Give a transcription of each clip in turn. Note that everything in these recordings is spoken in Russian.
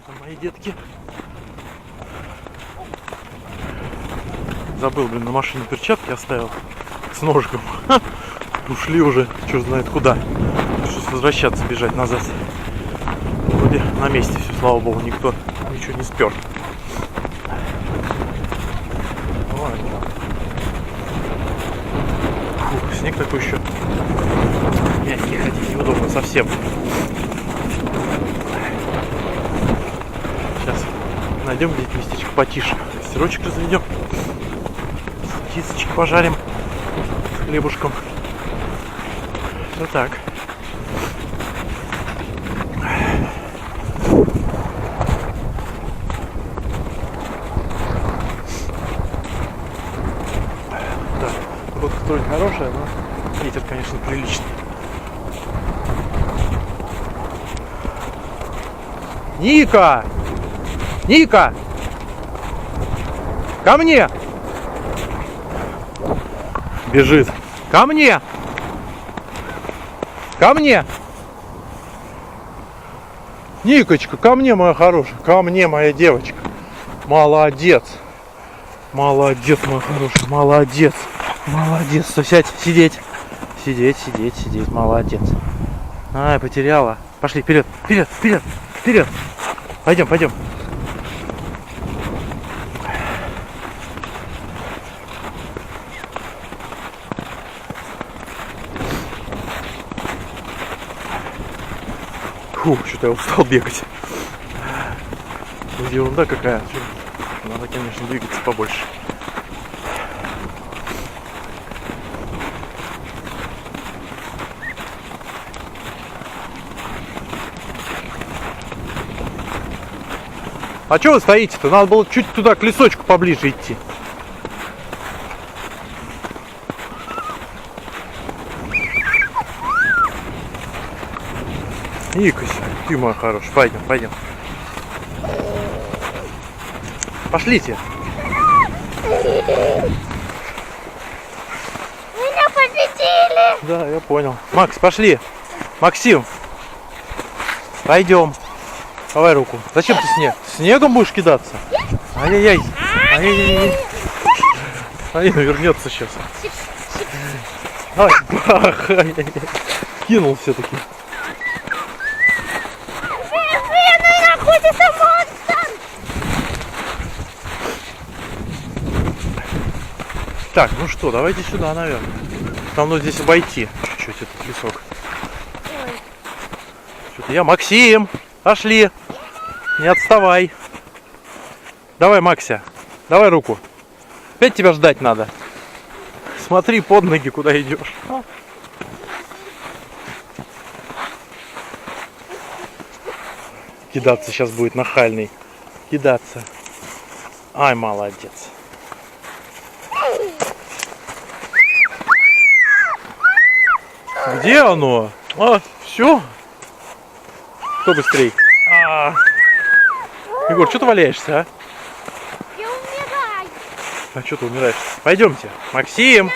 там мои детки? Забыл, блин, на машине перчатки оставил с ножиком. Ушли уже, черт знает куда. Пришлось возвращаться, бежать назад. Вроде на месте все, слава богу, никто ничего не спер. Фух, снег такой еще мягкий, ходить неудобно совсем. Сейчас найдем где-то местечко потише. Костерочек разведем. Сосисочки пожарим с хлебушком. Вот так. Да, погодка вроде хорошая, но ветер, конечно, приличный. Ника! Ника! Ко мне! Бежит. Ко мне! Ко мне! Никочка, ко мне, моя хорошая. Ко мне, моя девочка. Молодец. Молодец, моя хорошая. Молодец. Молодец. Сядь, сидеть. Сидеть, сидеть, сидеть. Молодец. Ай, потеряла. Пошли, вперед, вперед, вперед, вперед. Пойдем, пойдем. Фу, что-то я устал бегать. Ерунда какая. Надо, конечно, двигаться побольше. А что вы стоите-то? Надо было чуть туда, к лесочку поближе идти. Никась, ты моя хорошая. Пойдем, пойдем. Пошлите. Меня победили. Да, я понял. Макс, пошли. Максим. Пойдем. Давай руку. Зачем ты снег? Снегом будешь кидаться? Ай-яй-яй. Ай-яй-яй. Ай, вернется сейчас. Ай, бах. Ай-яй-яй. Кинул все-таки. Так, ну что, давайте сюда, наверное. Нам нужно здесь обойти чуть-чуть этот лесок. Что-то я... Максим! Пошли! Не отставай! Давай, Макся! Давай руку! Опять тебя ждать надо. Смотри под ноги, куда идешь. Кидаться сейчас будет нахальный. Кидаться. Ай, молодец. Где оно? А, все. Кто быстрей? Егор, что ты валяешься, а? Я умираю. А что ты умираешь? Пойдемте. Максим.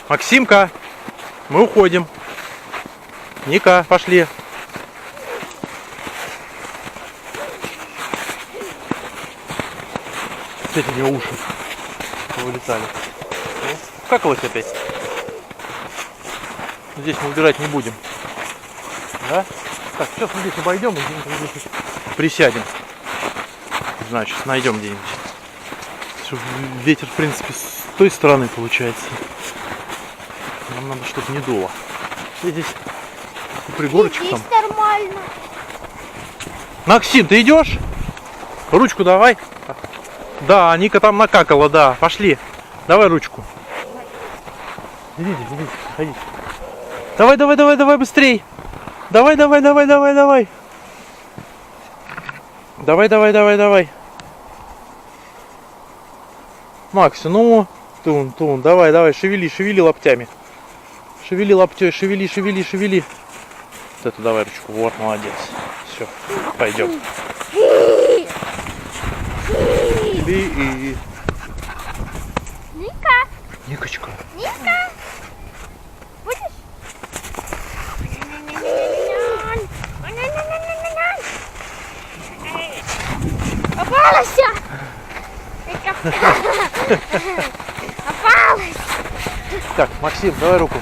Максимка, мы уходим. Ника, пошли. Кстати, у него уши вылетали. Какалось опять. Здесь мы убирать не будем. Да? Так, сейчас мы здесь обойдем и где-нибудь присядем. Не знаю, сейчас найдем где-нибудь. Ветер, в принципе, с той стороны получается. Нам надо, чтобы не дуло. И здесь пригорочек там. Здесь нормально. Максим, ты идешь? Ручку давай. Да, Ника там накакала, да. Пошли. Давай ручку. Идите, идите, ходите. Давай, давай, давай, давай, быстрей. Давай, давай, давай, давай, давай. Давай, давай, давай, давай. Макс, ну, тун, давай, давай, шевели, шевели локтями. Шевели локтей, шевели, шевели, шевели. Вот это давай ручку, вот, молодец. Все, пойдем. Ника. Никочка. Ника. Попалась. Так, Максим, давай руку.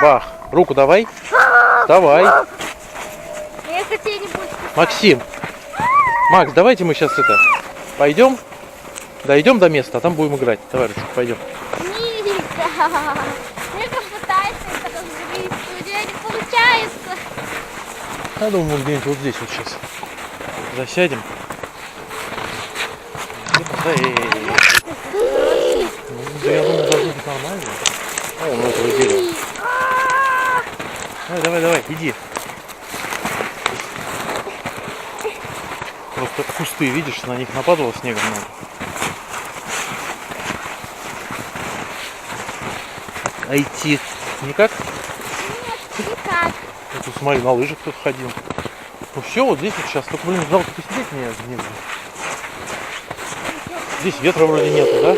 Бах. Руку давай. Давай. Я хотела не буду. Максим. Макс, давайте мы сейчас пойдем. Дойдем до места, а там будем играть. Давай, Русик, пойдем. Нельзя. Я как пытаюсь это разгрызть, у меня не получается. Я думаю, мы где-нибудь вот здесь вот сейчас засядем. Да, да, я думаю, должно быть нормально. О, ну этого дерева. Давай, иди. Просто кусты, видишь, на них нападало снега много. А идти никак? Нет, никак. Ну, тут, смотри, на лыжах кто-то ходил. Ну все, вот здесь вот сейчас. Только, блин, жалко посидеть мне негде. Здесь ветра вроде нету, да?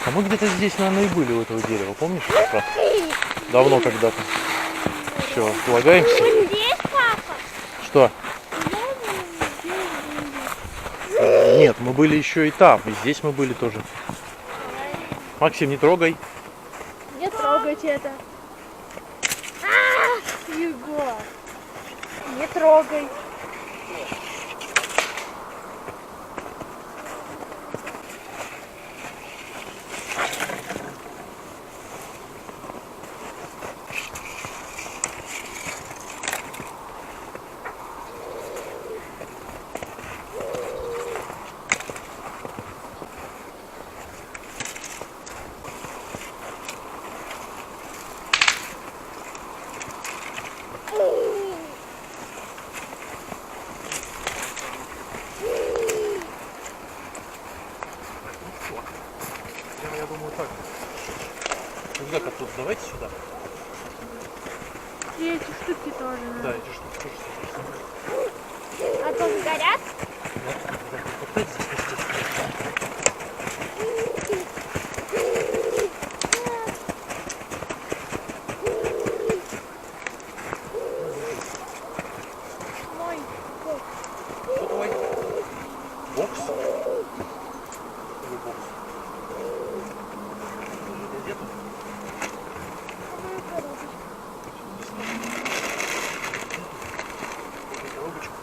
А мы где-то здесь, наверное, и были у этого дерева, помнишь? Как раз? Давно когда-то. Все, полагаемся. Мы здесь, папа? Что? Нет, мы были еще и там, и здесь мы были тоже. Максим, не трогай. Не трогать это. Егор, не трогай. Я думаю, так. Рюкзак оттуда давайте сюда. И эти штуки тоже. Да, эти штуки тоже. А то горят? Мой бокс. Что твой? Бокс? Или бокс? Газету? Коробочку.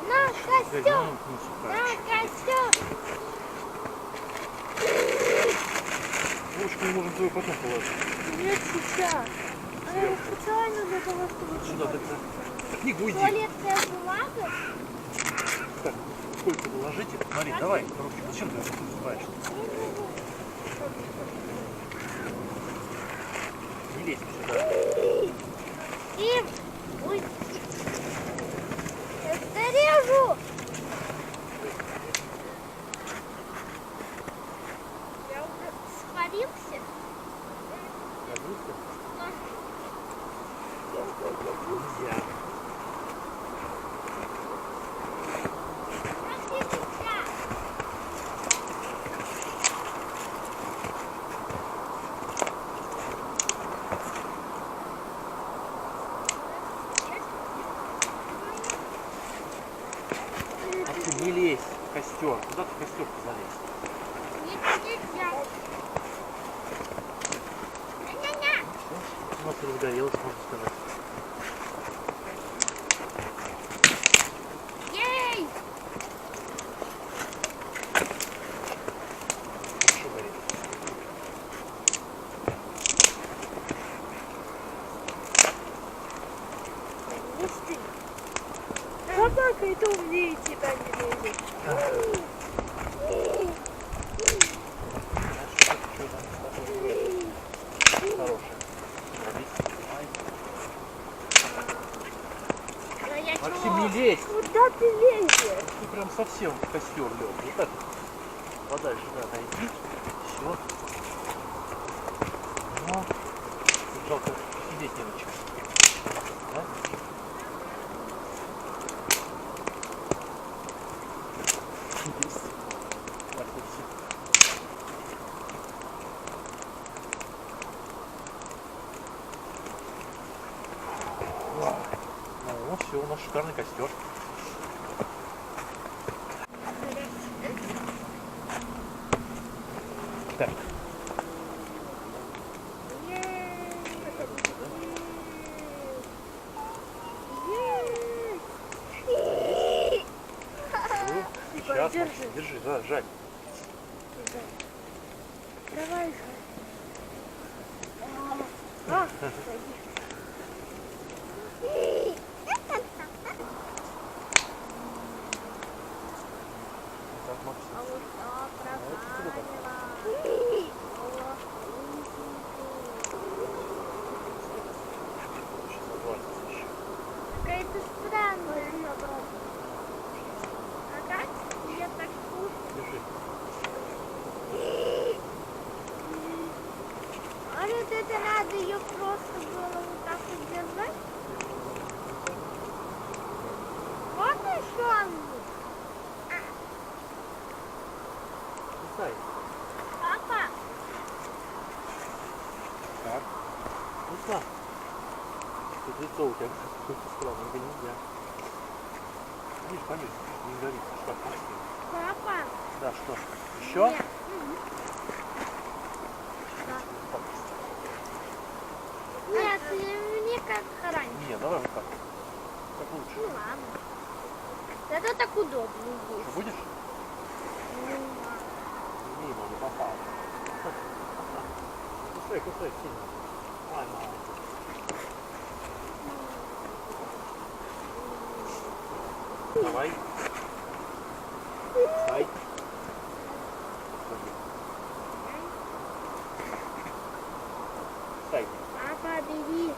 На костюм! На костюм! Ручку мы можем твою потом положить. Нет, сейчас. Она специально для того, чтобы... Сюда, так книгу уйди. Туалетная бумага? Так, сколько положите? Смотри, давай, руки, зачем ты забываешь? Не лезь сюда. И... Ой. Я зарежу! Я уже сварился. Нельзя. Не лезь в костер. Куда ты в костер залезь? Нельзя. Ня-ня-ня. У нас разгорелось, можно сказать. Ей! Хорошо горит. Ух ты! Собака это умнее тебя не лезет. Максим, не лезь! Куда ты лезешь? Ты прям совсем в костер лег. Вот так подальше, да, отойди. Все. Ну, тут жалко сидеть не на чем. Да? Есть. Так, вот все. Ну все, у нас шикарный костер. Так. Сейчас, держи, да, жаль. Давай. Так, Максим. А вот так, какая-то странная собака. А как я так слушаю? Держи. А вот это надо ее просто было вот так вот держать? Можно еще одну? Кусай. Папа, Так. Вкусно? Тут лицо у тебя какое-то странное, это нельзя. Видишь, пониже, не горит. Что, Максим? папа. Да, что? Еще? Нет. Нет, мне как раньше. Не, давай вот так. Так Ну лучше. ладно. Это так удобнее Что, здесь. будешь? Мимо, не попал. Кусай, кусай сильно. Ай, мама. Давай. Ай. Стай. Папа, бери.